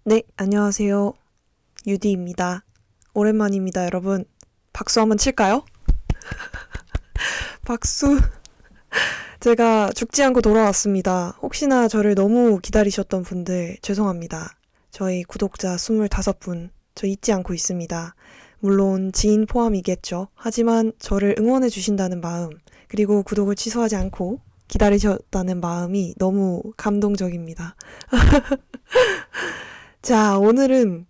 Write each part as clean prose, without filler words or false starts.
네, 안녕하세요. 유디입니다. 오랜만입니다, 여러분. 박수 한번 칠까요? 박수. 제가 죽지 않고 돌아왔습니다. 혹시나 저를 너무 기다리셨던 분들 죄송합니다. 저희 구독자 25분, 저 잊지 않고 있습니다. 물론 지인 포함이겠죠. 하지만 저를 응원해 주신다는 마음, 그리고 구독을 취소하지 않고 기다리셨다는 마음이 너무 감동적입니다. 자, 오늘은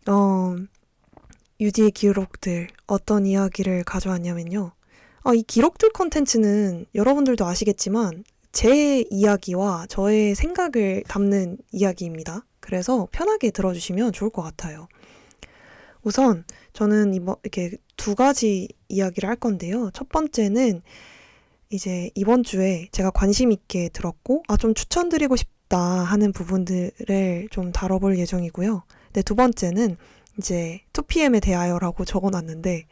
어, 유디의 기록들 어떤 이야기를 가져왔냐면요. 이 기록들 컨텐츠는 여러분들도 아시겠지만 제 이야기와 저의 생각을 담는 이야기입니다. 그래서 편하게 들어주시면 좋을 것 같아요. 우선 저는 이렇게 두 가지 이야기를 할 건데요. 첫 번째는 이제 이번 주에 제가 관심 있게 들었고 좀 추천드리고 싶다 하는 부분들을 좀 다뤄볼 예정이고요. 네, 두 번째는 이제 2PM에 대하여라고 적어놨는데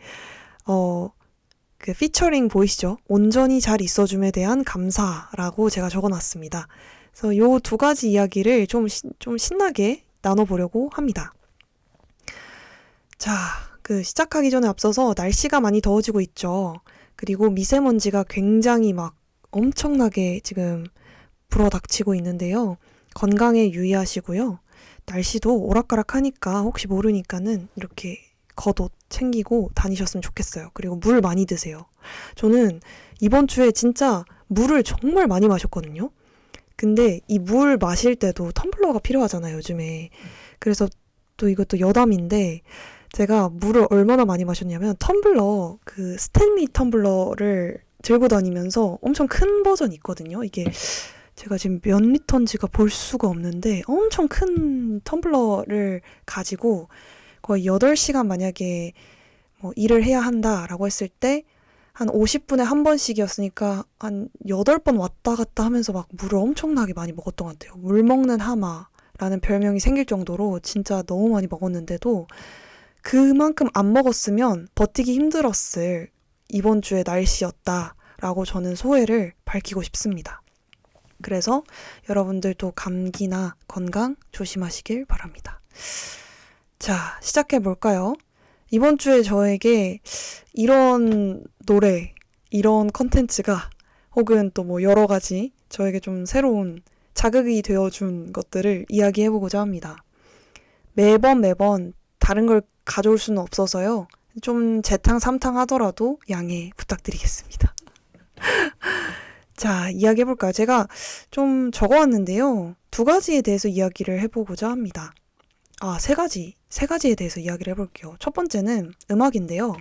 그 피처링 보이시죠? 온전히 잘 있어줌에 대한 감사라고 제가 적어놨습니다. 그래서 요 두 가지 이야기를 좀 신나게 나눠보려고 합니다. 자, 그 시작하기 전에 앞서서 날씨가 많이 더워지고 있죠. 그리고 미세먼지가 굉장히 막 엄청나게 지금 불어닥치고 있는데요. 건강에 유의하시고요. 날씨도 오락가락하니까 혹시 모르니까는 이렇게 겉옷 챙기고 다니셨으면 좋겠어요. 그리고 물 많이 드세요. 저는 이번 주에 진짜 물을 정말 많이 마셨거든요. 근데 이 물 마실 때도 텀블러가 필요하잖아요, 요즘에. 그래서 또 이것도 여담인데 제가 물을 얼마나 많이 마셨냐면 텀블러, 그 스탠리 텀블러를 들고 다니면서 엄청 큰 버전이 있거든요. 이게 제가 지금 몇 리터인지가 볼 수가 없는데 엄청 큰 텀블러를 가지고 거의 8시간 만약에 뭐 일을 해야 한다라고 했을 때 한 50분에 한 번씩이었으니까 한 8번 왔다 갔다 하면서 막 물을 엄청나게 많이 먹었던 것 같아요. 물 먹는 하마라는 별명이 생길 정도로 진짜 너무 많이 먹었는데도 그만큼 안 먹었으면 버티기 힘들었을 이번 주의 날씨였다라고 저는 소회를 밝히고 싶습니다. 그래서 여러분들도 감기나 건강 조심하시길 바랍니다. 자, 시작해볼까요? 이번 주에 저에게 이런 노래, 이런 컨텐츠가 혹은 또 뭐 여러 가지 저에게 좀 새로운 자극이 되어준 것들을 이야기해보고자 합니다. 매번 다른 걸 가져올 수는 없어서요. 좀 재탕 삼탕 하더라도 양해 부탁드리겠습니다. 자, 이야기해볼까요? 제가 좀 적어왔는데요. 두 가지에 대해서 이야기를 해보고자 합니다. 세 가지에 대해서 이야기를 해볼게요. 첫 번째는 음악인데요.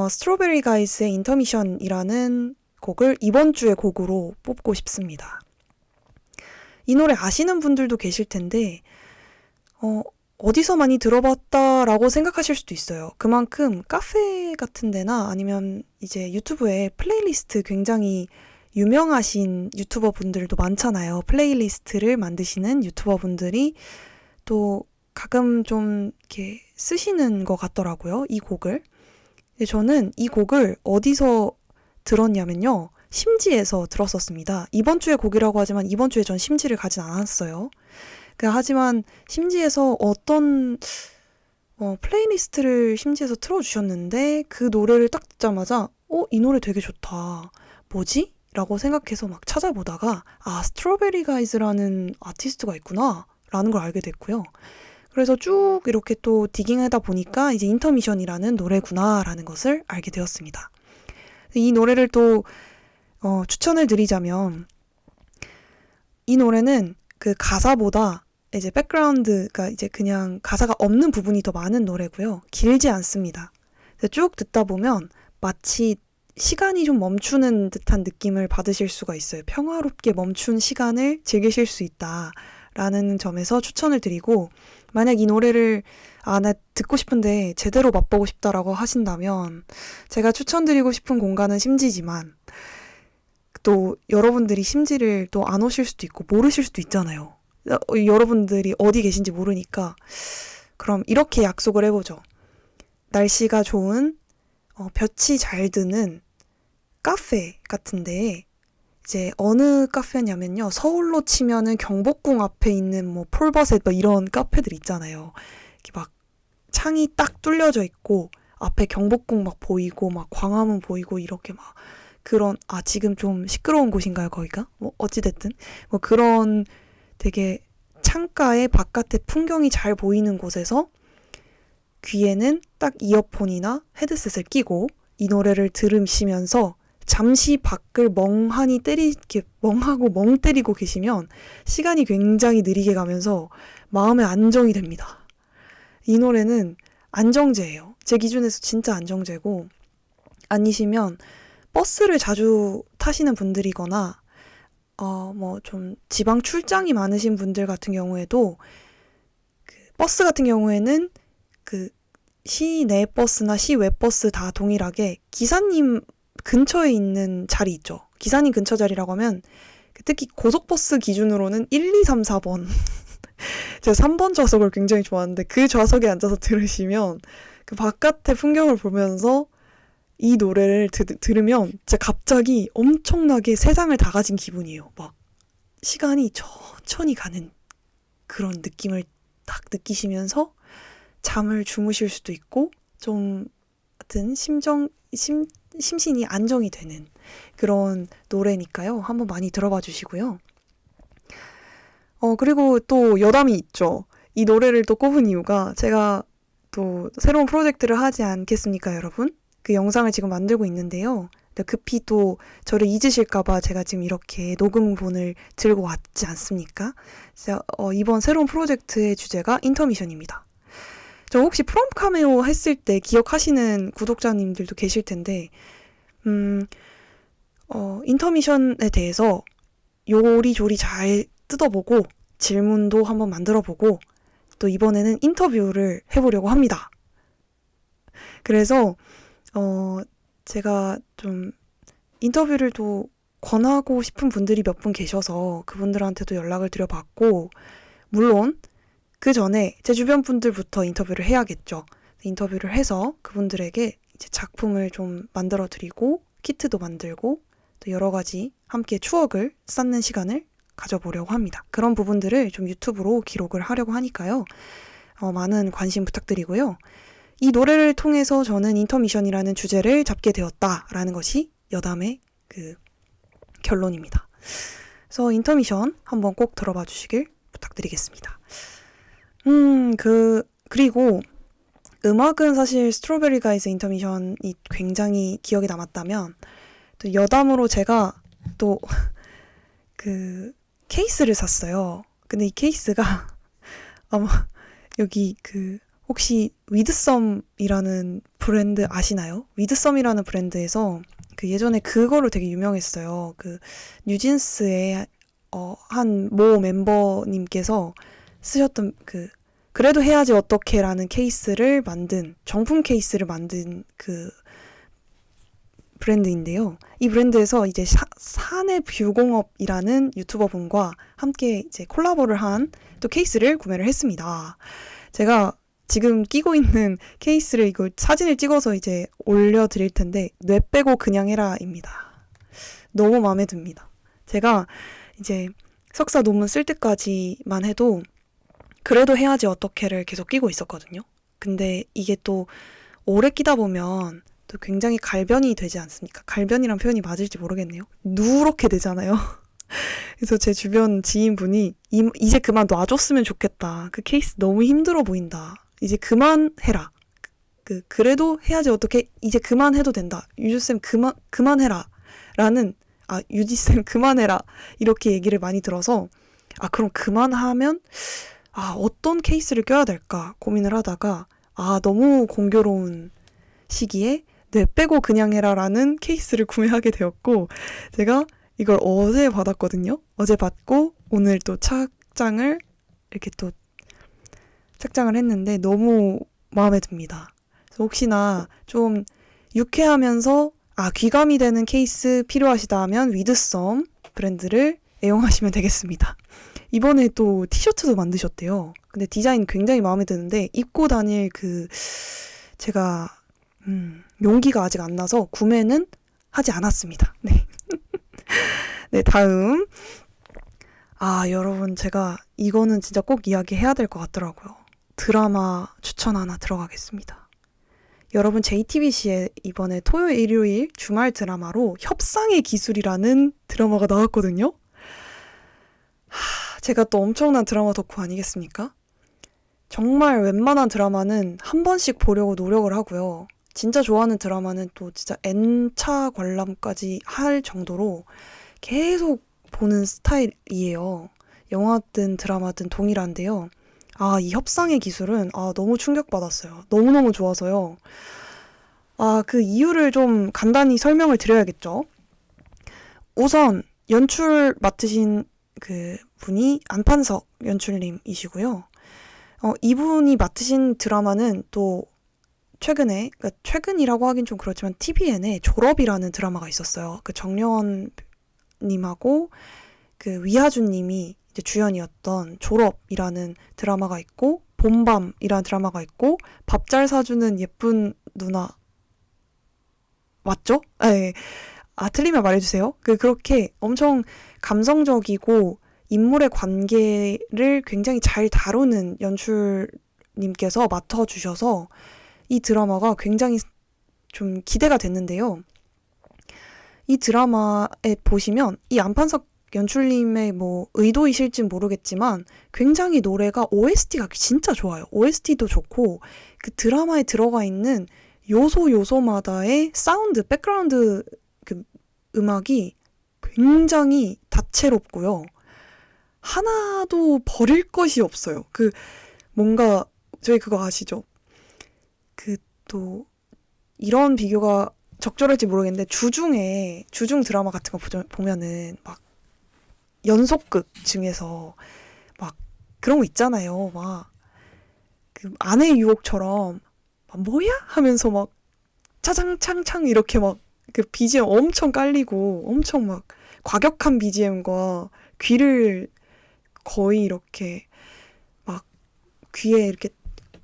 스트로베리 가이스의 인터미션이라는 곡을 이번 주의 곡으로 뽑고 싶습니다. 이 노래 아시는 분들도 계실 텐데, 어디서 많이 들어봤다라고 생각하실 수도 있어요. 그만큼 카페 같은 데나 아니면 이제 유튜브에 플레이리스트 굉장히 유명하신 유튜버 분들도 많잖아요. 플레이리스트를 만드시는 유튜버 분들이 또 가끔 좀 이렇게 쓰시는 것 같더라고요. 이 곡을. 근데 저는 이 곡을 어디서 들었냐면요. 심지에서 들었었습니다. 이번 주의 곡이라고 하지만 이번 주에 전 심지를 가진 않았어요. 하지만 심지에서 어떤 플레이리스트를 심지에서 틀어주셨는데 그 노래를 딱 듣자마자 이 노래 되게 좋다. 뭐지? 라고 생각해서 막 찾아보다가 스트로베리 가이즈라는 아티스트가 있구나 라는 걸 알게 됐고요. 그래서 쭉 이렇게 또 디깅하다 보니까 이제 인터미션이라는 노래구나 라는 것을 알게 되었습니다. 이 노래를 또 추천을 드리자면 이 노래는 그 가사보다 이제 백그라운드가 이제 그냥 가사가 없는 부분이 더 많은 노래고요. 길지 않습니다. 쭉 듣다 보면 마치 시간이 좀 멈추는 듯한 느낌을 받으실 수가 있어요. 평화롭게 멈춘 시간을 즐기실 수 있다라는 점에서 추천을 드리고, 만약 이 노래를 나 듣고 싶은데 제대로 맛보고 싶다라고 하신다면 제가 추천드리고 싶은 공간은 심지지만 또 여러분들이 심지를 또 안 오실 수도 있고 모르실 수도 있잖아요. 여러분들이 어디 계신지 모르니까 그럼 이렇게 약속을 해보죠. 날씨가 좋은 볕이 잘 드는 카페 같은 데에 이제 어느 카페냐면요. 서울로 치면은 경복궁 앞에 있는 뭐 폴버셋 뭐 이런 카페들 있잖아요. 이렇게 막 창이 딱 뚫려져 있고 앞에 경복궁 막 보이고 막 광화문 보이고 이렇게 막 그런 지금 좀 시끄러운 곳인가요, 거기가? 뭐 어찌됐든 뭐 그런 되게 창가에 바깥에 풍경이 잘 보이는 곳에서 귀에는 딱 이어폰이나 헤드셋을 끼고 이 노래를 들으시면서 잠시 밖을 이렇게 멍하고 멍 때리고 계시면 시간이 굉장히 느리게 가면서 마음의 안정이 됩니다. 이 노래는 안정제예요. 제 기준에서 진짜 안정제고, 아니시면 버스를 자주 타시는 분들이거나 뭐 좀 지방 출장이 많으신 분들 같은 경우에도 그 버스 같은 경우에는 그 시내 버스나 시외 버스 다 동일하게 기사님 근처에 있는 자리 있죠. 기사님 근처 자리라고 하면 특히 고속버스 기준으로는 1, 2, 3, 4번 제가 3번 좌석을 굉장히 좋아하는데 그 좌석에 앉아서 들으시면 그 바깥의 풍경을 보면서 이 노래를 들으면 진짜 갑자기 엄청나게 세상을 다 가진 기분이에요. 막 시간이 천천히 가는 그런 느낌을 딱 느끼시면서 잠을 주무실 수도 있고 좀 하여튼 심신이 안정이 되는 그런 노래니까요. 한번 많이 들어봐 주시고요. 그리고 또 여담이 있죠. 이 노래를 또 꼽은 이유가 제가 또 새로운 프로젝트를 하지 않겠습니까, 여러분? 그 영상을 지금 만들고 있는데요. 급히 또 저를 잊으실까봐 제가 지금 이렇게 녹음본을 들고 왔지 않습니까? 이번 새로운 프로젝트의 주제가 인터미션입니다. 저 혹시 프롬 카메오 했을 때 기억하시는 구독자님들도 계실 텐데, 인터미션에 대해서 요리조리 잘 뜯어보고 질문도 한번 만들어보고 또 이번에는 인터뷰를 해보려고 합니다. 그래서 제가 좀 인터뷰를 또 권하고 싶은 분들이 몇 분 계셔서 그분들한테도 연락을 드려봤고, 물론 그 전에 제 주변 분들부터 인터뷰를 해야겠죠. 인터뷰를 해서 그분들에게 이제 작품을 좀 만들어 드리고 키트도 만들고 또 여러 가지 함께 추억을 쌓는 시간을 가져보려고 합니다. 그런 부분들을 좀 유튜브로 기록을 하려고 하니까요. 많은 관심 부탁드리고요. 이 노래를 통해서 저는 인터미션이라는 주제를 잡게 되었다라는 것이 여담의 그 결론입니다. 그래서 인터미션 한번 꼭 들어봐 주시길 부탁드리겠습니다. 그리고 음악은 사실 스트로베리 가이즈 인터미션이 굉장히 기억에 남았다면 또 여담으로 제가 또 그 케이스를 샀어요. 근데 이 케이스가 아마 여기 혹시 위드썸이라는 브랜드 아시나요? 위드썸이라는 브랜드에서 예전에 그거로 되게 유명했어요. 뉴진스의 한 모 멤버님께서 쓰셨던 그래도 해야지 어떡해라는 정품 케이스를 만든 브랜드인데요. 이 브랜드에서 이제 사내 뷰공업이라는 유튜버분과 함께 이제 콜라보를 한 또 케이스를 구매를 했습니다. 제가 지금 끼고 있는 케이스를 이거 사진을 찍어서 이제 올려드릴 텐데 뇌 빼고 그냥 해라입니다. 너무 마음에 듭니다. 제가 이제 석사 논문 쓸 때까지만 해도 그래도 해야지 어떡해를 계속 끼고 있었거든요. 근데 이게 또 오래 끼다 보면 또 굉장히 갈변이 되지 않습니까? 갈변이란 표현이 맞을지 모르겠네요. 누렇게 되잖아요. 그래서 제 주변 지인분이 이제 그만 놔줬으면 좋겠다. 그 케이스 너무 힘들어 보인다. 이제 그만해라. 그래도 해야지 어떻게 이제 그만해도 된다. 유주쌤 그만해라. 유지쌤 그만해라. 이렇게 얘기를 많이 들어서 그럼 그만하면 어떤 케이스를 껴야 될까 고민을 하다가 너무 공교로운 시기에 뇌 빼고 그냥 해라라는 케이스를 구매하게 되었고 제가 이걸 어제 받았거든요. 어제 받고 오늘 또 착장을 했는데 너무 마음에 듭니다. 그래서 혹시나 좀 유쾌하면서 귀감이 되는 케이스 필요하시다 하면 위드썸 브랜드를 애용하시면 되겠습니다. 이번에 또 티셔츠도 만드셨대요. 근데 디자인 굉장히 마음에 드는데 입고 다닐 제가 용기가 아직 안 나서 구매는 하지 않았습니다. 네. 네, 다음. 아, 여러분, 제가 이거는 진짜 꼭 이야기해야 될 것 같더라고요. 드라마 추천 하나 들어가겠습니다. 여러분, JTBC에 이번에 토요일, 일요일 주말 드라마로 협상의 기술이라는 드라마가 나왔거든요. 제가 또 엄청난 드라마 덕후 아니겠습니까? 정말 웬만한 드라마는 한 번씩 보려고 노력을 하고요. 진짜 좋아하는 드라마는 또 진짜 N차 관람까지 할 정도로 계속 보는 스타일이에요. 영화든 드라마든 동일한데요. 아, 이 협상의 기술은 너무 충격받았어요. 너무너무 좋아서요. 그 이유를 좀 간단히 설명을 드려야겠죠. 우선 연출 맡으신 그 분이 안판석 연출님이시고요. 이분이 맡으신 드라마는 또 최근에, 그러니까 최근이라고 하긴 좀 그렇지만 TVN에 졸업이라는 드라마가 있었어요. 그 정려원 님하고 그 위하준 님이 이제 주연이었던 졸업이라는 드라마가 있고, 봄밤이라는 드라마가 있고, 밥 잘 사주는 예쁜 누나 맞죠? 네. 틀리면 말해주세요. 그렇게 엄청 감성적이고 인물의 관계를 굉장히 잘 다루는 연출님께서 맡아주셔서 이 드라마가 굉장히 좀 기대가 됐는데요. 이 드라마에 보시면 이 안판석 연출님의 뭐 의도이실진 모르겠지만 굉장히 노래가 OST가 진짜 좋아요. OST도 좋고 그 드라마에 들어가 있는 요소마다의 사운드, 백그라운드 그 음악이 굉장히 다채롭고요. 하나도 버릴 것이 없어요. 뭔가 저희 그거 아시죠? 또 이런 비교가 적절할지 모르겠는데 주중 드라마 같은 거 보면은 막 연속극 중에서 막 그런 거 있잖아요. 막 그 아내의 유혹처럼 막 뭐야 하면서 막 차장창창 이렇게 막 그 BGM 엄청 깔리고 엄청 막 과격한 BGM과 귀를 거의 이렇게 막 귀에 이렇게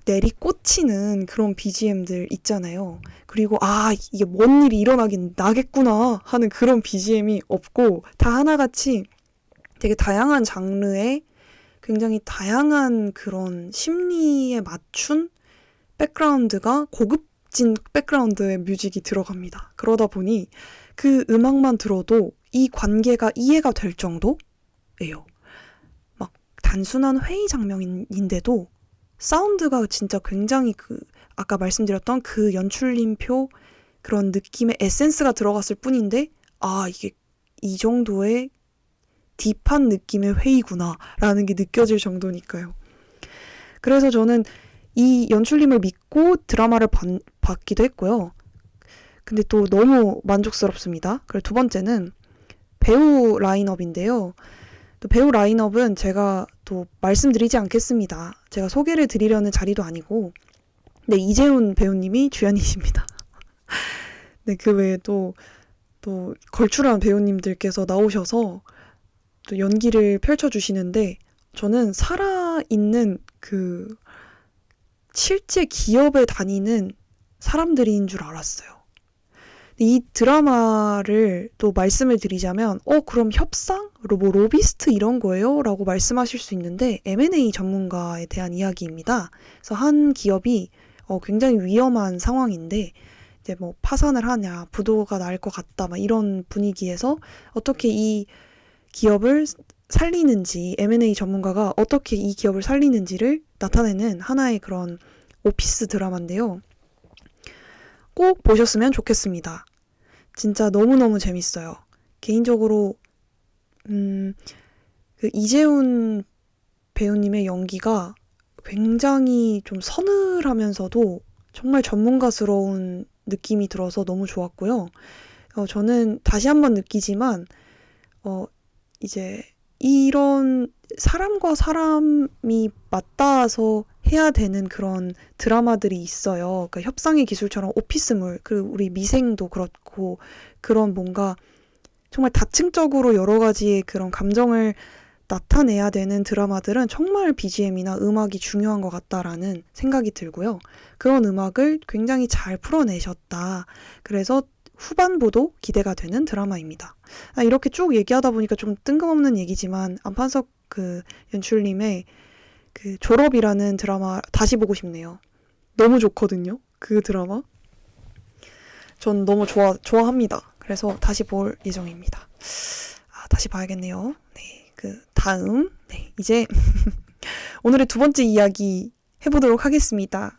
내리꽂히는 그런 BGM들 있잖아요. 그리고 이게 뭔 일이 일어나긴 나겠구나 하는 그런 BGM이 없고 다 하나같이 되게 다양한 장르의 굉장히 다양한 그런 심리에 맞춘 백그라운드가 고급진 백그라운드의 뮤직이 들어갑니다. 그러다 보니 그 음악만 들어도 이 관계가 이해가 될 정도예요. 막 단순한 회의 장면인데도 사운드가 진짜 굉장히 아까 말씀드렸던 그 연출님표 그런 느낌의 에센스가 들어갔을 뿐인데 이게 이 정도의 딥한 느낌의 회의구나 라는 게 느껴질 정도니까요. 그래서 저는 이 연출님을 믿고 드라마를 봤기도 했고요. 근데 또 너무 만족스럽습니다. 그리고 두 번째는 배우 라인업인데요. 또 배우 라인업은 제가 또 말씀드리지 않겠습니다. 제가 소개를 드리려는 자리도 아니고, 네, 이재훈 배우님이 주연이십니다. 네, 그 외에 또 걸출한 배우님들께서 나오셔서 또 연기를 펼쳐주시는데, 저는 살아있는 실제 기업에 다니는 사람들인 줄 알았어요. 이 드라마를 또 말씀을 드리자면 그럼 협상? 뭐 로비스트 이런 거예요? 라고 말씀하실 수 있는데 M&A 전문가에 대한 이야기입니다. 그래서 한 기업이 굉장히 위험한 상황인데 이제 뭐 파산을 하냐, 부도가 날 것 같다, 막 이런 분위기에서 어떻게 이 기업을 살리는지, M&A 전문가가 어떻게 이 기업을 살리는지를 나타내는 하나의 그런 오피스 드라마인데요. 꼭 보셨으면 좋겠습니다. 진짜 너무너무 재밌어요. 개인적으로 이재훈 배우님의 연기가 굉장히 좀 서늘하면서도 정말 전문가스러운 느낌이 들어서 너무 좋았고요. 저는 다시 한번 느끼지만 이제 이런 사람과 사람이 맞닿아서 해야 되는 그런 드라마들이 있어요. 그러니까 협상의 기술처럼 오피스물, 그리고 우리 미생도 그렇고 그런 뭔가 정말 다층적으로 여러 가지의 그런 감정을 나타내야 되는 드라마들은 정말 BGM이나 음악이 중요한 것 같다라는 생각이 들고요. 그런 음악을 굉장히 잘 풀어내셨다. 그래서 후반부도 기대가 되는 드라마입니다. 이렇게 쭉 얘기하다 보니까 좀 뜬금없는 얘기지만 안판석 그 연출님의 그 졸업이라는 드라마 다시 보고 싶네요. 너무 좋거든요. 그 드라마. 전 너무 좋아합니다. 그래서 다시 볼 예정입니다. 다시 봐야겠네요. 네, 그 다음 이제 오늘의 두 번째 이야기 해보도록 하겠습니다.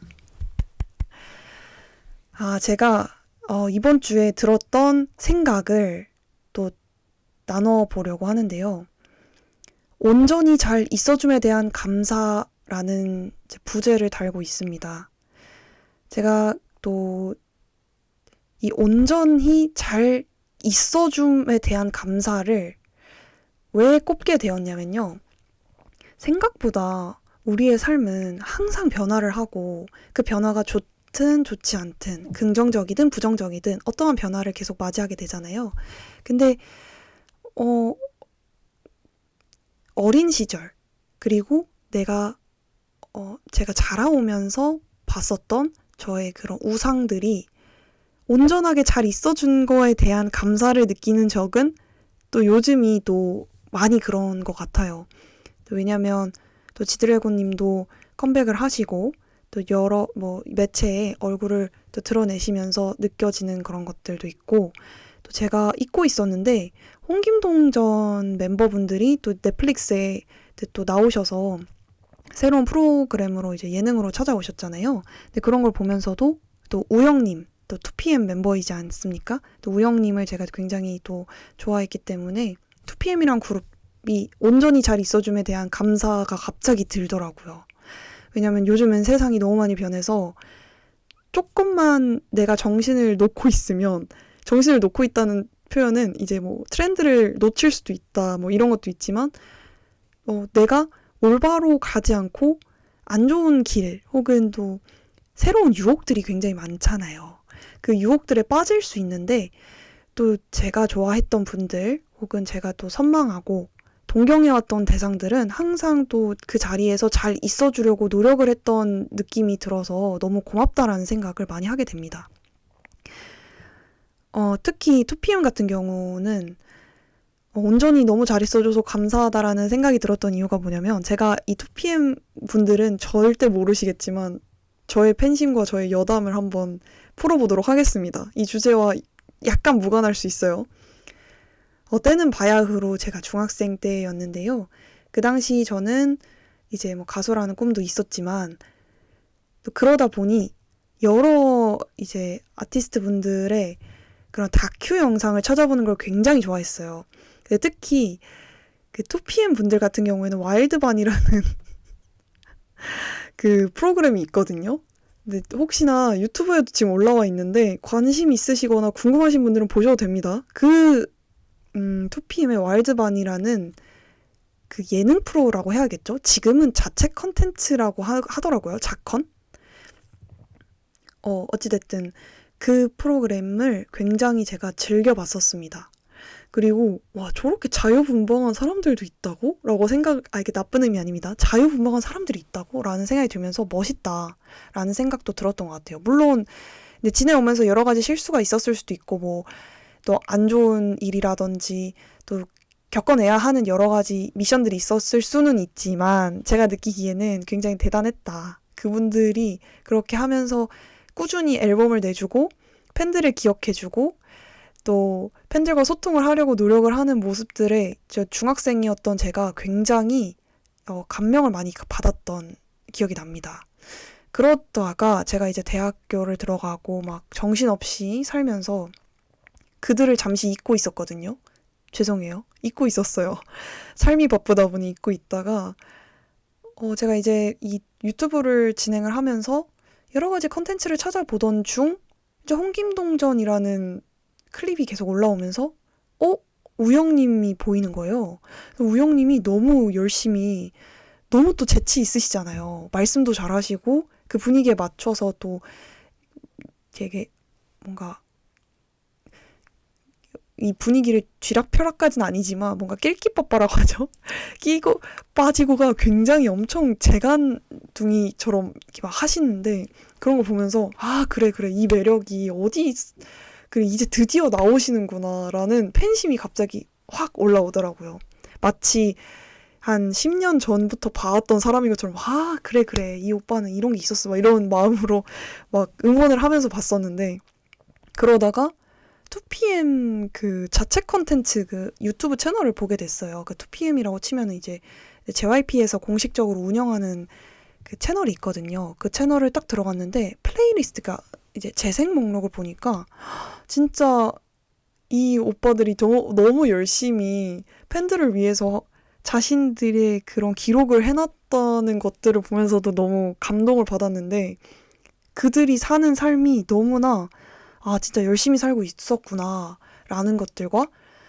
제가 이번 주에 들었던 생각을 또 나눠보려고 하는데요. 온전히 잘 있어줌에 대한 감사라는 부제를 달고 있습니다. 제가 또 이 온전히 잘 있어줌에 대한 감사를 왜 꼽게 되었냐면요. 생각보다 우리의 삶은 항상 변화를 하고 그 변화가 좋든 좋지 않든 긍정적이든 부정적이든 어떠한 변화를 계속 맞이하게 되잖아요. 근데 어린 시절 그리고 제가 자라오면서 봤었던 저의 그런 우상들이 온전하게 잘 있어준 거에 대한 감사를 느끼는 적은 또 요즘이 또 많이 그런 것 같아요. 왜냐면 또 지드래곤 님도 컴백을 하시고 또 여러 매체에 얼굴을 또 드러내시면서 느껴지는 그런 것들도 있고 또 제가 잊고 있었는데 홍김동전 멤버분들이 또 넷플릭스에 또 나오셔서 새로운 프로그램으로 이제 예능으로 찾아오셨잖아요. 근데 그런 걸 보면서도 또 우영님 또 2PM 멤버이지 않습니까? 또 우영님을 제가 굉장히 또 좋아했기 때문에 2PM이란 그룹이 온전히 잘 있어줌에 대한 감사가 갑자기 들더라고요. 왜냐면 요즘은 세상이 너무 많이 변해서 조금만 내가 정신을 놓고 있다는 표현은 이제 트렌드를 놓칠 수도 있다 이런 것도 있지만 내가 올바로 가지 않고 안 좋은 길 혹은 또 새로운 유혹들이 굉장히 많잖아요. 그 유혹들에 빠질 수 있는데 또 제가 좋아했던 분들 혹은 제가 또 선망하고 동경해왔던 대상들은 항상 또 그 자리에서 잘 있어주려고 노력을 했던 느낌이 들어서 너무 고맙다라는 생각을 많이 하게 됩니다. 특히 2PM 같은 경우는 온전히 너무 잘 있어줘서 감사하다라는 생각이 들었던 이유가 뭐냐면 제가 이 2PM 분들은 절대 모르시겠지만 저의 팬심과 저의 여담을 한번 풀어보도록 하겠습니다. 이 주제와 약간 무관할 수 있어요. 때는 바야흐로 제가 중학생 때였는데요. 그 당시 저는 이제 가수라는 꿈도 있었지만 또 그러다 보니 여러 이제 아티스트 분들의 그런 다큐 영상을 찾아보는 걸 굉장히 좋아했어요. 근데 특히 그 2PM 분들 같은 경우에는 와일드반이라는 그 프로그램이 있거든요. 근데 혹시나 유튜브에도 지금 올라와 있는데 관심 있으시거나 궁금하신 분들은 보셔도 됩니다. 2PM의 와일드반이라는 그 예능 프로라고 해야겠죠? 지금은 자체 컨텐츠라고 하더라고요. 자컨? 어찌됐든 그 프로그램을 굉장히 제가 즐겨봤었습니다. 그리고 와 저렇게 자유분방한 사람들도 있다고? 라고 이게 나쁜 의미 아닙니다. 자유분방한 사람들이 있다고? 라는 생각이 들면서 멋있다 라는 생각도 들었던 것 같아요. 물론 근데 지내오면서 여러 가지 실수가 있었을 수도 있고 또 안 좋은 일이라든지 또 겪어내야 하는 여러 가지 미션들이 있었을 수는 있지만 제가 느끼기에는 굉장히 대단했다. 그분들이 그렇게 하면서 꾸준히 앨범을 내주고 팬들을 기억해주고 또 팬들과 소통을 하려고 노력을 하는 모습들에 중학생이었던 제가 굉장히 감명을 많이 받았던 기억이 납니다. 그러다가 제가 이제 대학교를 들어가고 막 정신없이 살면서 그들을 잠시 잊고 있었거든요. 죄송해요. 잊고 있었어요. 삶이 바쁘다 보니 잊고 있다가 제가 이제 이 유튜브를 진행을 하면서 여러 가지 컨텐츠를 찾아보던 중 이제 홍김동전이라는 클립이 계속 올라오면서 우영님이 보이는 거예요. 우영님이 너무 열심히 너무 또 재치 있으시잖아요. 말씀도 잘하시고 그 분위기에 맞춰서 또 되게 뭔가 이 분위기를 쥐락펴락까지는 아니지만 뭔가 낄끼빠빠라고 하죠. 끼고 빠지고가 굉장히 엄청 재간둥이처럼 이렇게 막 하시는데 그런 거 보면서 그래 이 매력이 어디 그리고 이제 드디어 나오시는구나라는 팬심이 갑자기 확 올라오더라고요. 마치 한 10년 전부터 봐왔던 사람인 것처럼, 아, 그래, 그래. 이 오빠는 이런 게 있었어. 막 이런 마음으로 막 응원을 하면서 봤었는데, 그러다가 2PM 그 자체 컨텐츠 그 유튜브 채널을 보게 됐어요. 그 2PM이라고 치면은 이제 JYP에서 공식적으로 운영하는 그 채널이 있거든요. 그 채널을 딱 들어갔는데 플레이리스트가 이제 재생 목록을 보니까 진짜 이 오빠들이 너무 열심히 팬들을 위해서 자신들의 그런 기록을 해놨다는 것들을 보면서도 너무 감동을 받았는데, 그들이 사는 삶이 너무나 아, 진짜 열심히 살고 있었구나 라는 것들과,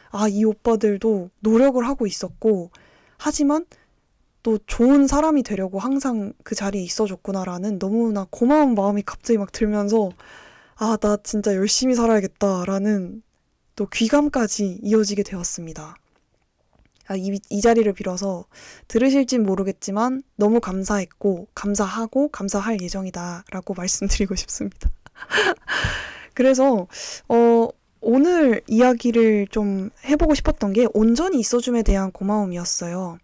아, 이 오빠들도 노력을 하고 있었고 하지만 또 좋은 사람이 되려고 항상 그 자리에 있어줬구나라는 너무나 고마운 마음이 갑자기 막 들면서, 아, 나 진짜 열심히 살아야겠다라는 또 귀감까지 이어지게 되었습니다. 아, 이 자리를 빌어서 들으실진 모르겠지만 너무 감사했고 감사하고 감사할 예정이다라고 말씀드리고 싶습니다. 그래서 오늘 이야기를 좀 해보고 싶었던 게 온전히 있어줌에 대한 고마움이었어요.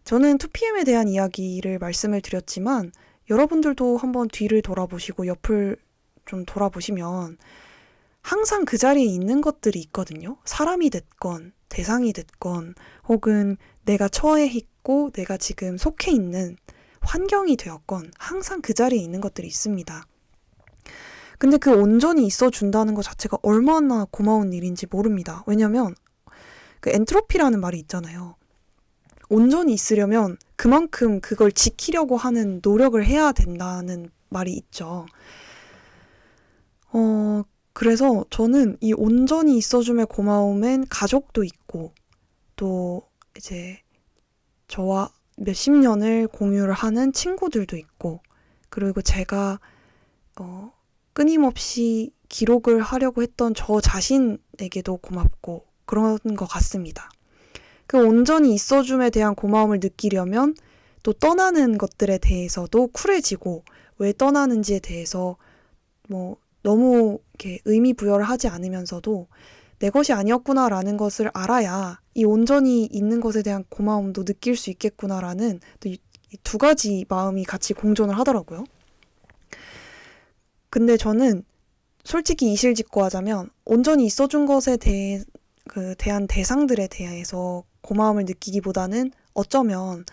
저는 2PM에 대한 이야기를 말씀을 드렸지만 여러분들도 한번 뒤를 돌아보시고 옆을 좀 돌아보시면 항상 그 자리에 있는 것들이 있거든요. 사람이 됐건 대상이 됐건 혹은 내가 처해 있고 내가 지금 속해 있는 환경이 되었건 항상 그 자리에 있는 것들이 있습니다. 근데 그 온전히 있어준다는 것 자체가 얼마나 고마운 일인지 모릅니다. 왜냐면 그 엔트로피라는 말이 있잖아요. 온전히 있으려면 그만큼 그걸 지키려고 하는 노력을 해야 된다는 말이 있죠. 그래서 저는 이 온전히 있어줌의 고마움엔 가족도 있고, 또 이제 저와 몇십 년을 공유를 하는 친구들도 있고, 그리고 제가 끊임없이 기록을 하려고 했던 저 자신에게도 고맙고 그런 것 같습니다. 그 온전히 있어줌에 대한 고마움을 느끼려면 또 떠나는 것들에 대해서도 쿨해지고, 왜 떠나는지에 대해서 뭐 너무 이렇게 의미 부여를 하지 않으면서도 내 것이 아니었구나라는 것을 알아야 이 온전히 있는 것에 대한 고마움도 느낄 수 있겠구나라는 또 이 두 가지 마음이 같이 공존을 하더라고요. 근데 저는 솔직히 이실직고하자면 온전히 있어준 것에 대한 대상들에 대해서 고마움을 느끼기보다는 어쩌면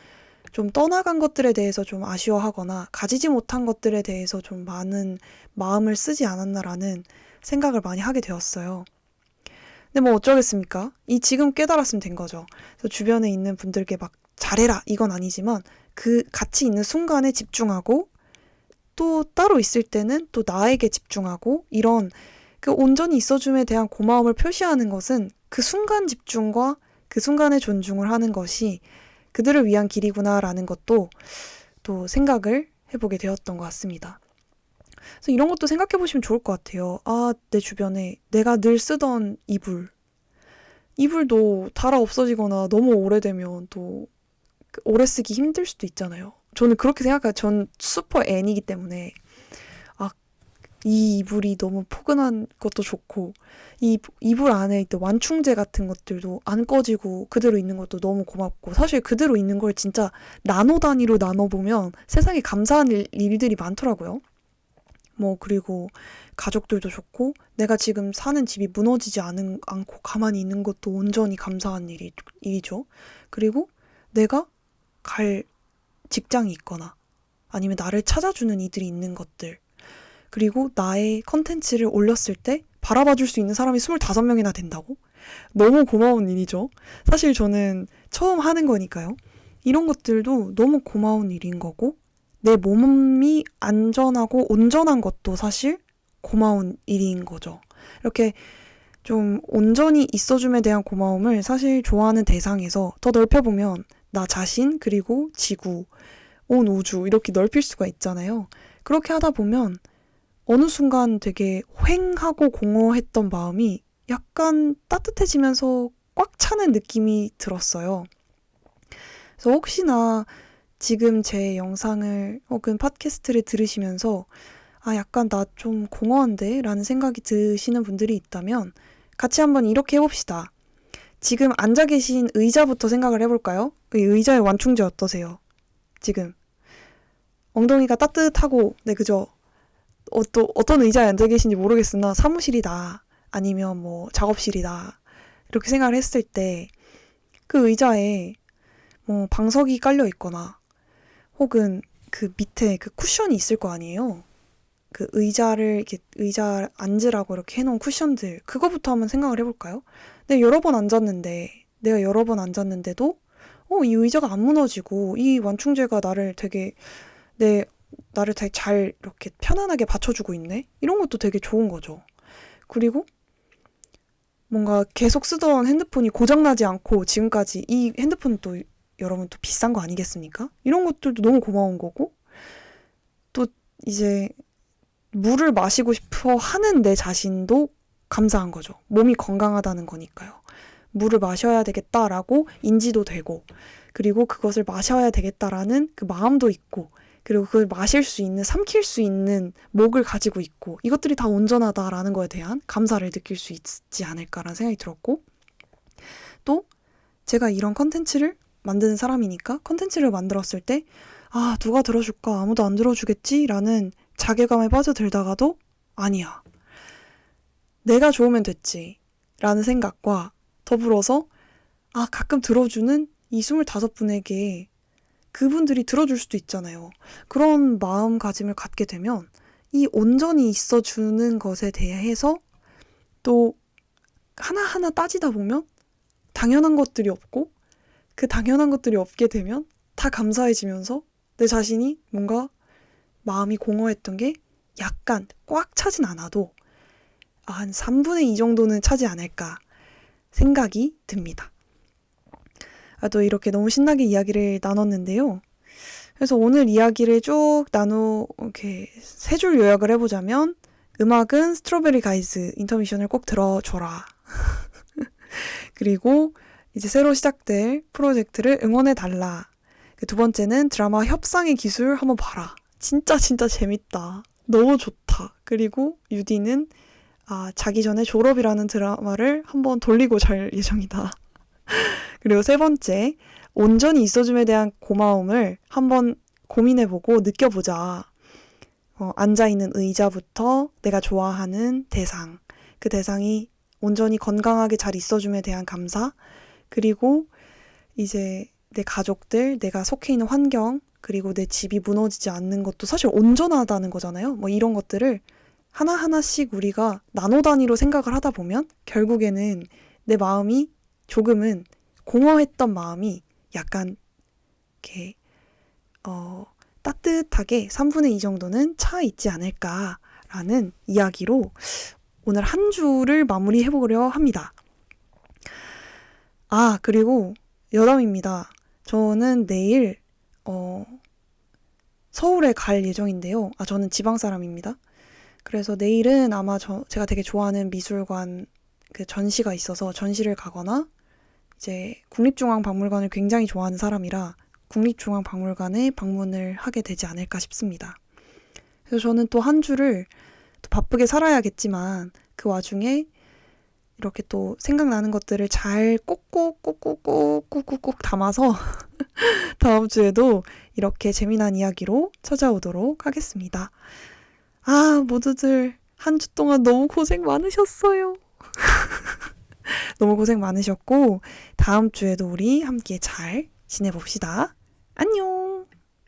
좀 떠나간 것들에 대해서 좀 아쉬워하거나 가지지 못한 것들에 대해서 좀 많은 마음을 쓰지 않았나라는 생각을 많이 하게 되었어요. 근데 뭐 어쩌겠습니까? 이 지금 깨달았으면 된 거죠. 그래서 주변에 있는 분들께 막 잘해라 이건 아니지만 그 같이 있는 순간에 집중하고, 또 따로 있을 때는 또 나에게 집중하고, 이런 그 온전히 있어줌에 대한 고마움을 표시하는 것은 그 순간 집중과 그 순간의 존중을 하는 것이 그들을 위한 길이구나라는 것도 또 생각을 해보게 되었던 것 같습니다. 그래서 이런 것도 생각해 보시면 좋을 것 같아요. 아, 내 주변에 내가 늘 쓰던 이불도 닳아 없어지거나 너무 오래되면 또 오래 쓰기 힘들 수도 있잖아요. 저는 그렇게 생각해요. 전 슈퍼 N이기 때문에 아, 이 이불이 너무 포근한 것도 좋고, 이 이불 안에 있던 완충제 같은 것들도 안 꺼지고 그대로 있는 것도 너무 고맙고, 사실 그대로 있는 걸 진짜 나노 단위로 나눠보면 세상에 감사한 일들이 많더라고요. 뭐 그리고 가족들도 좋고, 내가 지금 사는 집이 무너지지 않고 가만히 있는 것도 온전히 감사한 일이죠. 그리고 내가 갈 직장이 있거나 아니면 나를 찾아주는 이들이 있는 것들, 그리고 나의 컨텐츠를 올렸을 때 바라봐줄 수 있는 사람이 25명이나 된다고? 너무 고마운 일이죠. 사실 저는 처음 하는 거니까요. 이런 것들도 너무 고마운 일인 거고, 내 몸이 안전하고 온전한 것도 사실 고마운 일인 거죠. 이렇게 좀 온전히 있어줌에 대한 고마움을 사실 좋아하는 대상에서 더 넓혀보면 나 자신, 그리고 지구, 온 우주 이렇게 넓힐 수가 있잖아요. 그렇게 하다 보면 어느 순간 되게 휑하고 공허했던 마음이 약간 따뜻해지면서 꽉 차는 느낌이 들었어요. 그래서 혹시나 지금 제 영상을 혹은 팟캐스트를 들으시면서 아, 약간 나 좀 공허한데? 라는 생각이 드시는 분들이 있다면 같이 한번 이렇게 해봅시다. 지금 앉아 계신 의자부터 생각을 해볼까요? 이 의자의 완충제 어떠세요? 지금 엉덩이가 따뜻하고, 네, 그죠? 또 어떤 의자에 앉아 계신지 모르겠으나 사무실이다, 아니면 뭐 작업실이다, 이렇게 생각을 했을 때 그 의자에 뭐 방석이 깔려 있거나 혹은 그 밑에 그 쿠션이 있을 거 아니에요. 그 의자를 이렇게 의자 앉으라고 이렇게 해놓은 쿠션들, 그거부터 한번 생각을 해볼까요? 내가 여러 번 앉았는데도 이 의자가 안 무너지고 이 완충제가 내 나를 되게 잘 이렇게 편안하게 받쳐주고 있네. 이런 것도 되게 좋은 거죠. 그리고 뭔가 계속 쓰던 핸드폰이 고장나지 않고 지금까지, 이 핸드폰 또 여러분 또 비싼 거 아니겠습니까? 이런 것들도 너무 고마운 거고, 또 이제 물을 마시고 싶어 하는 내 자신도 감사한 거죠. 몸이 건강하다는 거니까요. 물을 마셔야 되겠다라고 인지도 되고, 그리고 그것을 마셔야 되겠다라는 그 마음도 있고, 그리고 그걸 마실 수 있는, 삼킬 수 있는 목을 가지고 있고, 이것들이 다 온전하다라는 거에 대한 감사를 느낄 수 있지 않을까라는 생각이 들었고, 또 제가 이런 컨텐츠를 만드는 사람이니까 컨텐츠를 만들었을 때 누가 들어줄까? 아무도 안 들어주겠지? 라는 자괴감에 빠져들다가도 아니야, 내가 좋으면 됐지 라는 생각과 더불어서 가끔 들어주는 이 25분에게 그분들이 들어줄 수도 있잖아요. 그런 마음가짐을 갖게 되면 이 온전히 있어주는 것에 대해서 또 하나하나 따지다 보면 당연한 것들이 없고, 그 당연한 것들이 없게 되면 다 감사해지면서 내 자신이 뭔가 마음이 공허했던 게 약간 꽉 차진 않아도 한 3분의 2 정도는 차지 않을까 생각이 듭니다. 또 이렇게 너무 신나게 이야기를 나눴는데요. 그래서 오늘 이야기를 쭉 이렇게 세 줄 요약을 해보자면, 음악은 스트로베리 가이즈 인터미션을 꼭 들어줘라. 그리고 이제 새로 시작될 프로젝트를 응원해달라. 두 번째는 드라마 협상의 기술 한번 봐라. 진짜 재밌다. 너무 좋다. 그리고 유디는 자기 전에 졸업이라는 드라마를 한번 돌리고 잘 예정이다. 그리고 세 번째, 온전히 있어줌에 대한 고마움을 한번 고민해보고 느껴보자. 앉아있는 의자부터 내가 좋아하는 대상, 그 대상이 온전히 건강하게 잘 있어줌에 대한 감사, 그리고 이제 내 가족들, 내가 속해 있는 환경, 그리고 내 집이 무너지지 않는 것도 사실 온전하다는 거잖아요. 뭐 이런 것들을 하나하나씩 우리가 나노 단위로 생각을 하다 보면 결국에는 내 마음이 조금은, 공허했던 마음이 약간 이렇게 따뜻하게 3분의 2 정도는 차 있지 않을까라는 이야기로 오늘 한 주를 마무리해보려 합니다. 그리고 여담입니다. 저는 내일 서울에 갈 예정인데요. 저는 지방 사람입니다. 그래서 내일은 아마 제가 되게 좋아하는 미술관 그 전시가 있어서 전시를 가거나, 이제 국립중앙박물관을 굉장히 좋아하는 사람이라 국립중앙박물관에 방문을 하게 되지 않을까 싶습니다. 그래서 저는 또 한 주를 또 바쁘게 살아야겠지만 그 와중에 이렇게 또 생각나는 것들을 잘 꼭꼭 담아서 다음 주에도 이렇게 재미난 이야기로 찾아오도록 하겠습니다. 모두들 한 주 동안 너무 고생 많으셨어요. 너무 고생 많으셨고, 다음 주에도 우리 함께 잘 지내봅시다. 안녕!